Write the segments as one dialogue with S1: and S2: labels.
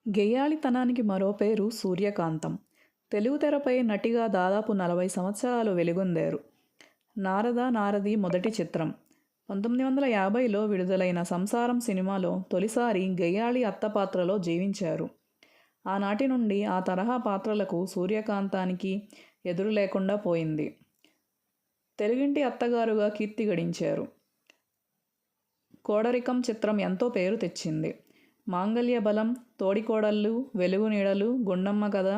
S1: గేయాళితనానికి మరో పేరు సూర్యకాంతం. తెలుగు తెరపై నటిగా దాదాపు 40 సంవత్సరాలు వెలుగొందారు. నారద నారది మొదటి చిత్రం 1950లో విడుదలైన సంసారం సినిమాలో తొలిసారి గేయాళి అత్త పాత్రలో జీవించారు. ఆనాటి నుండి ఆ తరహా పాత్రలకు సూర్యకాంతానికి ఎదురు లేకుండా పోయింది. తెలుగింటి అత్తగారుగా కీర్తి గడించారు. కోడరికం చిత్రం ఎంతో పేరు తెచ్చింది. మాంగళ్య బలం, తోడికోడళ్ళు, వెలుగు నీడలు, గుండమ్మ కథ,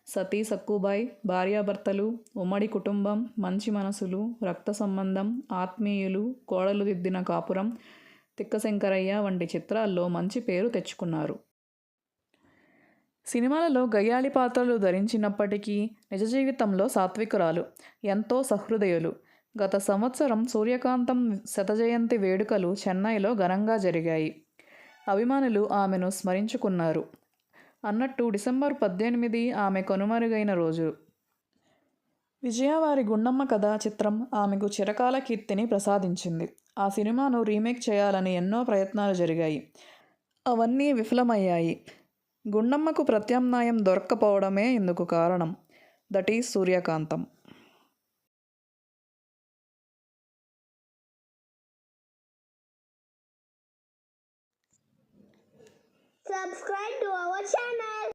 S1: సతీ సక్కుబాయ్, భార్యాభర్తలు, ఉమ్మడి కుటుంబం, మంచి మనసులు, రక్త సంబంధం, ఆత్మీయులు, కోడలు దిద్దిన కాపురం, తిక్కశంకరయ్య వంటి చిత్రాల్లో మంచి పేరు తెచ్చుకున్నారు. సినిమాలలో గయ్యాళి పాత్రలు ధరించినప్పటికీ నిజ జీవితంలో సాత్వికురాలు, ఎంతో సహృదయులు. గత సంవత్సరం సూర్యకాంతం శతజయంతి వేడుకలు చెన్నైలో ఘనంగా జరిగాయి. అభిమానులు ఆమెను స్మరించుకున్నారు. అన్నట్టు డిసెంబర్ 18 ఆమె కనుమరుగైన రోజు. విజయవారి గుండమ్మ కథ చిత్రం ఆమెకు చిరకాల కీర్తిని ప్రసాదించింది. ఆ సినిమాను రీమేక్ చేయాలని ఎన్నో ప్రయత్నాలు జరిగాయి. అవన్నీ విఫలమయ్యాయి. గుండమ్మకు ప్రత్యామ్నాయం దొరక్కపోవడమే ఇందుకు కారణం. That is Suryakantham.
S2: Subscribe to our channel.